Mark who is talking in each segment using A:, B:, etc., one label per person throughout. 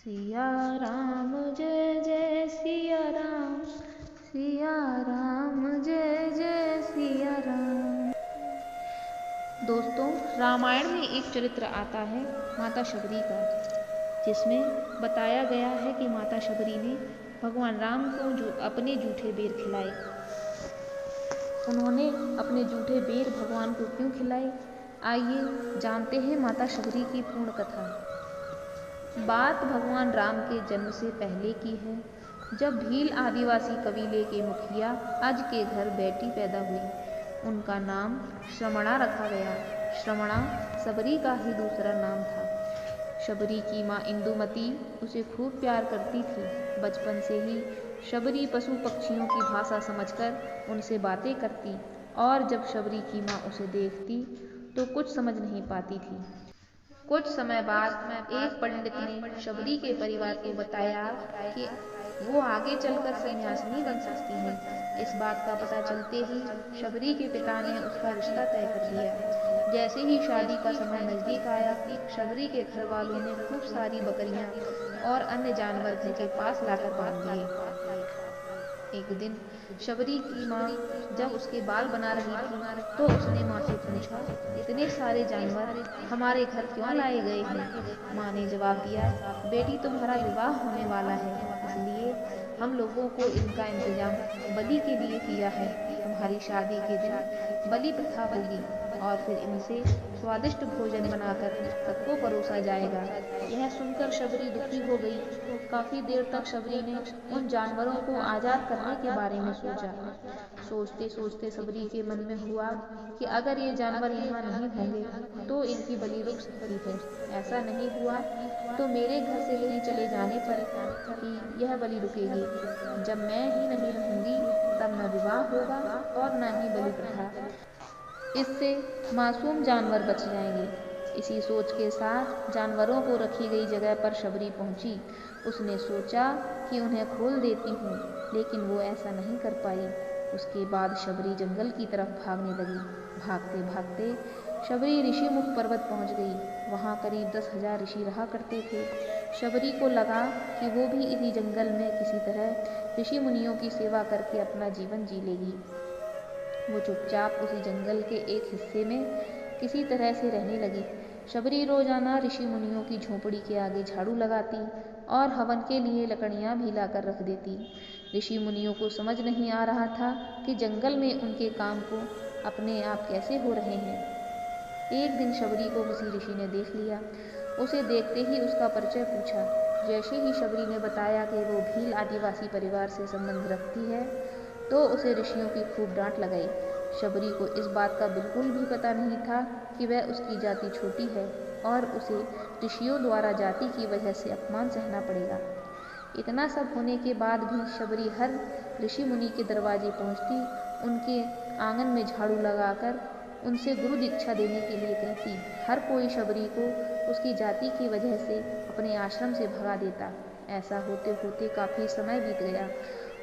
A: सिया राम जय जय सिया राम जय जय सिया राम। दोस्तों, रामायण में एक चरित्र आता है माता शबरी का, जिसमें बताया गया है कि माता शबरी ने भगवान राम को अपने जूठे बेर खिलाए। उन्होंने अपने जूठे बेर भगवान को क्यों खिलाए, आइए जानते हैं माता शबरी की पूर्ण कथा। बात भगवान राम के जन्म से पहले की है, जब भील आदिवासी कबीले के मुखिया अज के घर बेटी पैदा हुई। उनका नाम श्रमणा रखा गया। श्रमणा शबरी का ही दूसरा नाम था। शबरी की माँ इंदुमती उसे खूब प्यार करती थी। बचपन से ही शबरी पशु पक्षियों की भाषा समझकर उनसे बातें करती, और जब शबरी की माँ उसे देखती तो कुछ समझ नहीं पाती थी। कुछ समय बाद एक पंडित ने शबरी के परिवार को बताया कि वो आगे चलकर सन्यासिनी बन सकती है। इस बात का पता चलते ही शबरी के पिता ने उसका रिश्ता तय कर दिया। जैसे ही शादी का समय नजदीक आया, शबरी के घर वालों ने खूब सारी बकरियां और अन्य जानवर घर के पास लाकर बांध दिए। एक दिन शबरी की माँ जब उसके बाल बना रही थी तो उसने माँ से पूछा, इतने सारे जानवर हमारे घर क्यों लाए गए हैं? माँ ने जवाब दिया, बेटी तुम्हारा विवाह होने वाला है, इसलिए हम लोगों को इनका इंतजाम बलि के लिए किया है। तुम्हारी शादी के दिन बलि प्रथा होगी और फिर इनसे स्वादिष्ट भोजन बनाकर सबको परोसा जाएगा। यह सुनकर शबरी दुखी हो गई। काफी देर तक शबरी ने उन जानवरों को आजाद करने के बारे में सोचा। सोचते सोचते शबरी के मन में हुआ कि अगर ये जानवर यहाँ नहीं होंगे तो इनकी बलि रुक सकती है। ऐसा नहीं हुआ तो मेरे घर से यही चले जाने पर ही यह बलि रुकेगी। जब मैं ही नहीं रहूंगी तब न विवाह होगा और न ही बलि प्रथा। इससे मासूम जानवर बच जाएंगे। इसी सोच के साथ जानवरों को रखी गई जगह पर शबरी पहुंची। उसने सोचा कि उन्हें खोल देती हूँ, लेकिन वो ऐसा नहीं कर पाई। उसके बाद शबरी जंगल की तरफ भागने लगी। भागते भागते शबरी ऋषिमुख पर्वत पहुंच गई। वहाँ करीब 10,000 ऋषि रहा करते थे। शबरी को लगा कि वो भी इसी जंगल में किसी तरह ऋषि मुनियों की सेवा करके अपना जीवन जी लेगी। वो चुपचाप उसी जंगल के एक हिस्से में किसी तरह से रहने लगी। शबरी रोजाना ऋषि मुनियों की झोपड़ी के आगे झाड़ू लगाती और हवन के लिए लकड़ियां भी लाकर रख देती। ऋषि मुनियों को समझ नहीं आ रहा था कि जंगल में उनके काम को अपने आप कैसे हो रहे हैं। एक दिन शबरी को किसी ऋषि ने देख लिया। उसे देखते ही उसका परिचय पूछा। जैसे ही शबरी ने बताया कि वो भील आदिवासी परिवार से संबंध रखती है तो उसे ऋषियों की खूब डांट लगाई। शबरी को इस बात का बिल्कुल भी पता नहीं था कि वह उसकी जाति छोटी है और उसे ऋषियों द्वारा जाति की वजह से अपमान सहना पड़ेगा। इतना सब होने के बाद भी शबरी हर ऋषि मुनि के दरवाजे पहुंचती, उनके आंगन में झाड़ू लगाकर उनसे गुरु दीक्षा देने के लिए कहती। हर कोई शबरी को उसकी जाति की वजह से अपने आश्रम से भगा देता। ऐसा होते होते काफी समय बीत गया।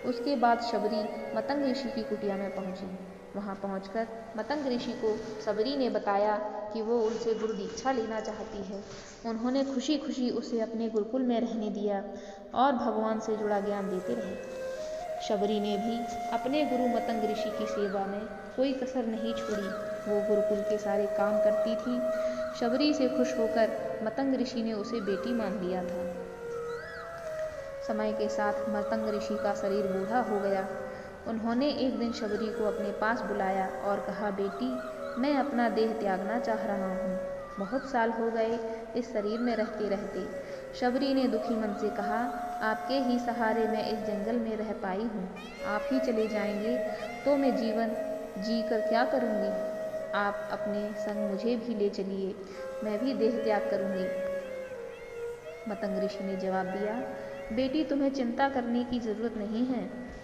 A: उसके बाद शबरी मतंग ऋषि की कुटिया में पहुंची। वहां पहुंचकर मतंग ऋषि को शबरी ने बताया कि वो उनसे गुरु दीक्षा लेना चाहती है। उन्होंने खुशी खुशी उसे अपने गुरुकुल में रहने दिया और भगवान से जुड़ा ज्ञान देते रहे। शबरी ने भी अपने गुरु मतंग ऋषि की सेवा में कोई कसर नहीं छोड़ी। वो गुरुकुल के सारे काम करती थी। शबरी से खुश होकर मतंग ऋषि ने उसे बेटी मान लिया था। समय के साथ मतंग ऋषि का शरीर बूढ़ा हो गया। उन्होंने एक दिन शबरी को अपने पास बुलाया और कहा, बेटी, मैं अपना देह त्यागना चाह रहा हूँ। बहुत साल हो गए इस शरीर में रहते रहते। शबरी ने दुखी मन से कहा, आपके ही सहारे मैं इस जंगल में रह पाई हूँ। आप ही चले जाएंगे तो मैं जीवन जी कर क्या करूँगी? आप अपने संग मुझे भी ले चलिए, मैं भी देह त्याग करूँगी। मतंग ऋषि ने जवाब दिया, बेटी, तुम्हें चिंता करने की जरूरत नहीं है।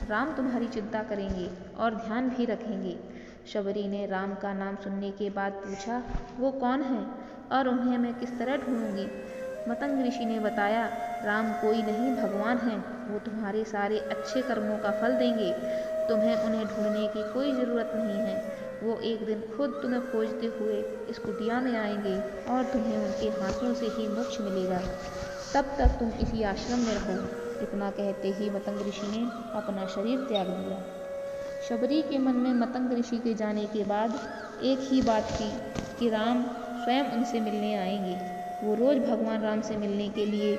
A: राम तुम्हारी चिंता करेंगे और ध्यान भी रखेंगे। शबरी ने राम का नाम सुनने के बाद पूछा, वो कौन है और उन्हें मैं किस तरह ढूंढूंगी? मतंग ऋषि ने बताया, राम कोई नहीं, भगवान हैं। वो तुम्हारे सारे अच्छे कर्मों का फल देंगे। तुम्हें उन्हें ढूंढने की कोई जरूरत नहीं है। वो एक दिन खुद तुम्हें खोजते हुए इस कुटिया में आएंगे और तुम्हें उनके हाथों से ही मोक्ष मिलेगा। तब तक तुम इसी आश्रम में रहो। इतना कहते ही मतंग ऋषि ने अपना शरीर त्याग दिया। शबरी के मन में मतंग ऋषि के जाने के बाद एक ही बात थी कि राम स्वयं उनसे मिलने आएंगे। वो रोज भगवान राम से मिलने के लिए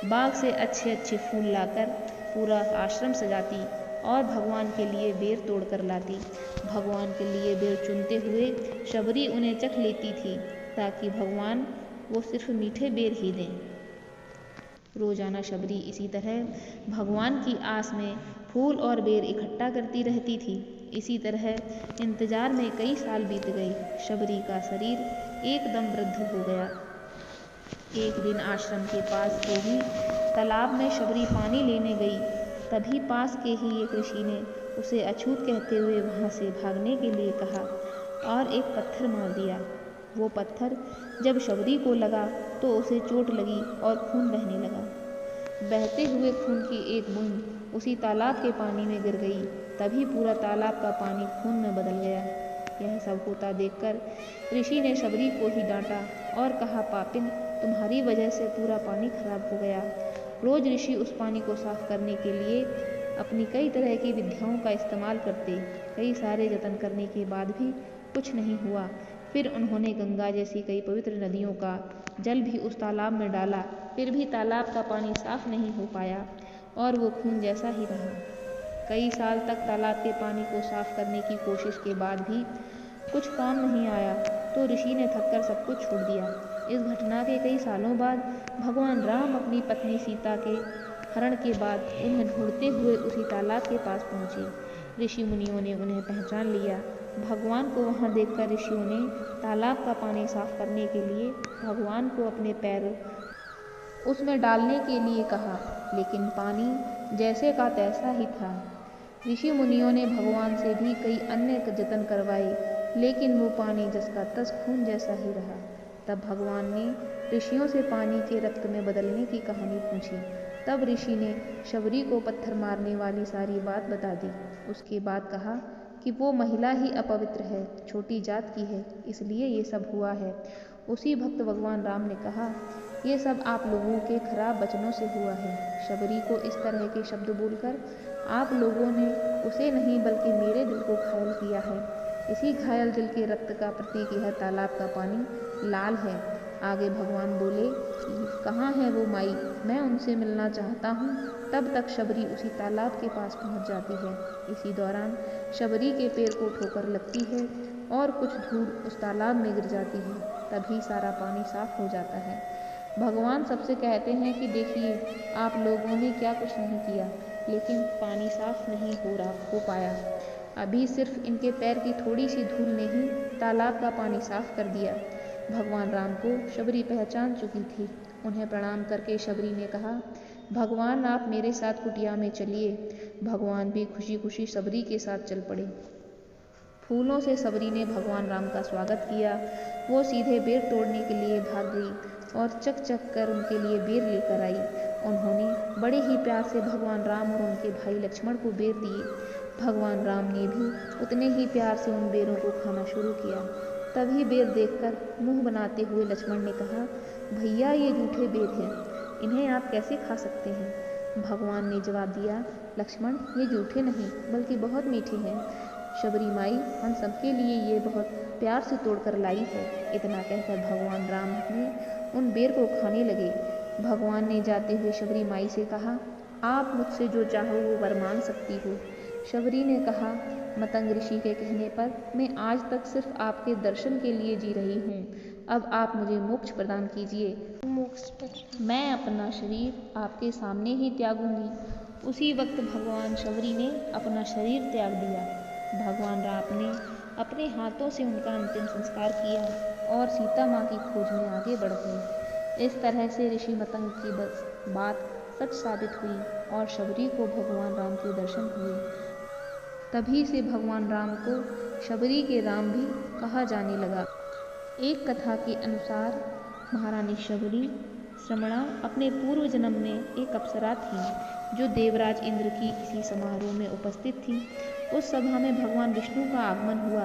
A: बाग से अच्छे अच्छे फूल लाकर पूरा आश्रम सजाती और भगवान के लिए बेर तोड़ कर लाती। भगवान के लिए बेर चुनते हुए शबरी उन्हें चख लेती थी ताकि भगवान वो सिर्फ मीठे बेर ही दें। रोजाना शबरी इसी तरह भगवान की आस में फूल और बेर इकट्ठा करती रहती थी। इसी तरह इंतजार में कई साल बीत गए। शबरी का शरीर एकदम वृद्ध हो गया। एक दिन आश्रम के पास के ही तालाब में शबरी पानी लेने गई। तभी पास के ही एक ऋषि ने उसे अछूत कहते हुए वहां से भागने के लिए कहा और एक पत्थर मार दिया। वो पत्थर जब शबरी को लगा तो उसे चोट लगी और खून बहने लगा। बहते हुए खून की एक बूंद उसी तालाब के पानी में गिर गई। तभी पूरा तालाब का पानी खून में बदल गया। यह सब होता देखकर ऋषि ने शबरी को ही डांटा और कहा, पापिन, तुम्हारी वजह से पूरा पानी खराब हो गया। रोज ऋषि उस पानी को साफ करने के लिए अपनी कई तरह की विद्याओं का इस्तेमाल करते। कई सारे जतन करने के बाद भी कुछ नहीं हुआ। फिर उन्होंने गंगा जैसी कई पवित्र नदियों का जल भी उस तालाब में डाला, फिर भी तालाब का पानी साफ नहीं हो पाया और वो खून जैसा ही रहा। कई साल तक तालाब के पानी को साफ करने की कोशिश के बाद भी कुछ काम नहीं आया तो ऋषि ने थककर सब कुछ छोड़ दिया। इस घटना के कई सालों बाद भगवान राम अपनी पत्नी सीता के हरण के बाद उन्हें ढूंढते हुए उसी तालाब के पास पहुंचे। ऋषि मुनियों ने उन्हें पहचान लिया। भगवान को वहां देखकर ऋषियों ने तालाब का पानी साफ करने के लिए भगवान को अपने पैर उसमें डालने के लिए कहा, लेकिन पानी जैसे का तैसा ही था। ऋषि मुनियों ने भगवान से भी कई अन्य जतन करवाए, लेकिन वो पानी जस का तस खून जैसा ही रहा। तब भगवान ने ऋषियों से पानी के रक्त में बदलने की कहानी पूछी। तब ऋषि ने शबरी को पत्थर मारने वाली सारी बात बता दी। उसके बाद कहा कि वो महिला ही अपवित्र है, छोटी जात की है, इसलिए ये सब हुआ है। उसी भक्त भगवान राम ने कहा, ये सब आप लोगों के खराब वचनों से हुआ है। शबरी को इस तरह के शब्द बोलकर आप लोगों ने उसे नहीं बल्कि मेरे दिल को घायल किया है। इसी घायल दिल के रक्त का प्रतीक यह तालाब का पानी लाल है। आगे भगवान बोले, कहाँ है वो माई, मैं उनसे मिलना चाहता हूँ। तब तक शबरी उसी तालाब के पास पहुँच जाती है। इसी दौरान शबरी के पैर को ठोकर लगती है और कुछ धूल उस तालाब में गिर जाती है। तभी सारा पानी साफ हो जाता है। भगवान सबसे कहते हैं कि देखिए, आप लोगों ने क्या कुछ नहीं किया, लेकिन पानी साफ नहीं हो पाया। अभी सिर्फ इनके पैर की थोड़ी सी धूल ने ही तालाब का पानी साफ कर दिया। भगवान राम को शबरी पहचान चुकी थी। उन्हें प्रणाम करके शबरी ने कहा, भगवान आप मेरे साथ कुटिया में चलिए। भगवान भी खुशी खुशी शबरी के साथ चल पड़े। फूलों से शबरी ने भगवान राम का स्वागत किया। वो सीधे बेर तोड़ने के लिए भाग गई और चक चक कर उनके लिए बेर लेकर आई। उन्होंने बड़े ही प्यार से भगवान राम और उनके भाई लक्ष्मण को बेर दिए। भगवान राम ने भी उतने ही प्यार से उन बेरों को खाना शुरू किया। तभी बेर देखकर मुंह बनाते हुए लक्ष्मण ने कहा, भैया ये जूठे बेर हैं, इन्हें आप कैसे खा सकते हैं। भगवान ने जवाब दिया, लक्ष्मण ये जूठे नहीं बल्कि बहुत मीठे हैं। शबरी माई हम सबके लिए ये बहुत प्यार से तोड़कर लाई है। इतना कहकर भगवान राम ने उन बेर को खाने लगे। भगवान ने जाते हुए शबरी माई से कहा, आप मुझसे जो चाहो वो वर मांग सकती हो। शबरी ने कहा, मतंग ऋषि के कहने पर मैं आज तक सिर्फ आपके दर्शन के लिए जी रही हूँ। अब आप मुझे मोक्ष प्रदान कीजिए। मैं अपना शरीर आपके सामने ही त्यागूंगी। उसी वक्त भगवान शबरी ने अपना शरीर त्याग दिया। भगवान राम ने अपने हाथों से उनका अंतिम संस्कार किया और सीता माँ की खोज में आगे बढ़ गए। इस तरह से ऋषि मतंग की बात सच साबित हुई और शबरी को भगवान राम के दर्शन हुए। तभी से भगवान राम को शबरी के राम भी कहा जाने लगा। एक कथा के अनुसार महारानी शबरी श्रमणा अपने पूर्व जन्म में एक अप्सरा थी जो देवराज इंद्र की किसी समारोह में उपस्थित थी। उस सभा में भगवान विष्णु का आगमन हुआ।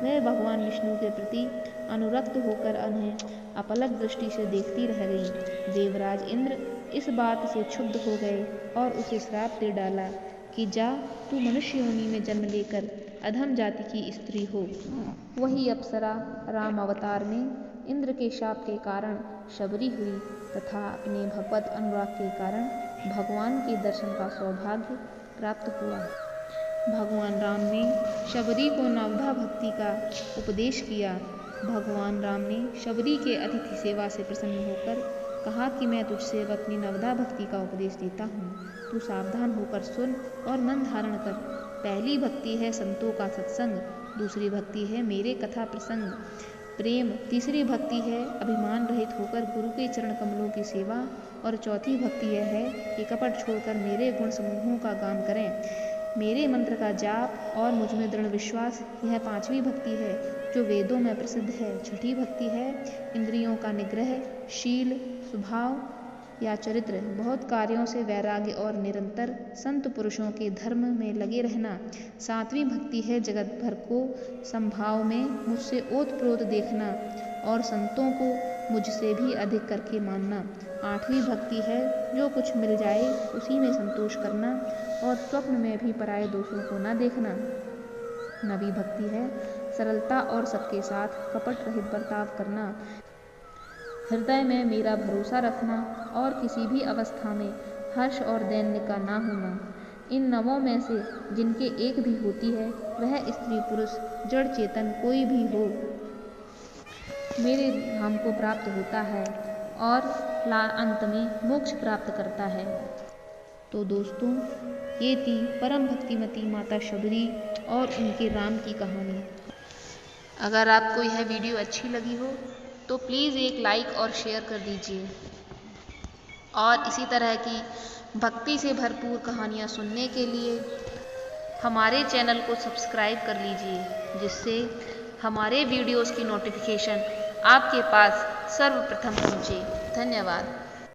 A: वह भगवान विष्णु के प्रति अनुरक्त होकर उन्हें अपलक दृष्टि से देखती रह गई। देवराज इंद्र इस बात से क्षुब्ध हो गए और उसे श्राप दे डाला कि जा, तू मनुष्य योनि में जन्म लेकर अधम जाति की स्त्री हो। वही अप्सरा राम अवतार में इंद्र के शाप के कारण शबरी हुई तथा अपने भगवत अनुराग के कारण भगवान के दर्शन का सौभाग्य प्राप्त हुआ। भगवान राम ने शबरी को नवधा भक्ति का उपदेश किया। भगवान राम ने शबरी के अतिथि सेवा से प्रसन्न होकर कहा कि मैं तुझसे अपनी नवधा भक्ति का उपदेश देता हूँ, तू सावधान होकर सुन और मन धारण कर। पहली भक्ति है संतों का सत्संग, दूसरी भक्ति है मेरे कथा प्रसंग प्रेम, तीसरी भक्ति है अभिमान रहित होकर गुरु के चरण कमलों की सेवा और चौथी भक्ति यह है कि कपट छोड़कर मेरे गुण समूहों का गान करें, मेरे मंत्र का जाप और मुझ में दृढ़ विश्वास। यह पांचवी भक्ति है जो वेदों में प्रसिद्ध है। छठी भक्ति है इंद्रियों का निग्रह, शील, स्वभाव या चरित्र, बहुत कार्यों से वैराग्य और निरंतर संत पुरुषों के धर्म में लगे रहना। सातवीं भक्ति है जगत भर को संभाव में मुझसे ओतप्रोत देखना और संतों को मुझसे भी अधिक करके मानना। आठवीं भक्ति है जो कुछ मिल जाए उसी में संतोष करना और स्वप्न में भी पराये दोषों को न देखना। नवीं भक्ति है सरलता और सबके साथ कपट रहित बर्ताव करना, हृदय में मेरा भरोसा रखना और किसी भी अवस्था में हर्ष और दैन्य का ना होना। इन नवों में से जिनके एक भी होती है वह स्त्री पुरुष जड़ चेतन कोई भी हो मेरे धाम को प्राप्त होता है और अंत में मोक्ष प्राप्त करता है। तो दोस्तों, ये थी परम भक्तिमती माता शबरी और उनके राम की कहानी। अगर आपको यह वीडियो अच्छी लगी हो तो प्लीज़ एक लाइक और शेयर कर दीजिए और इसी तरह की भक्ति से भरपूर कहानियाँ सुनने के लिए हमारे चैनल को सब्सक्राइब कर लीजिए, जिससे हमारे वीडियोस की नोटिफिकेशन आपके पास सर्वप्रथम पहुँचे। धन्यवाद।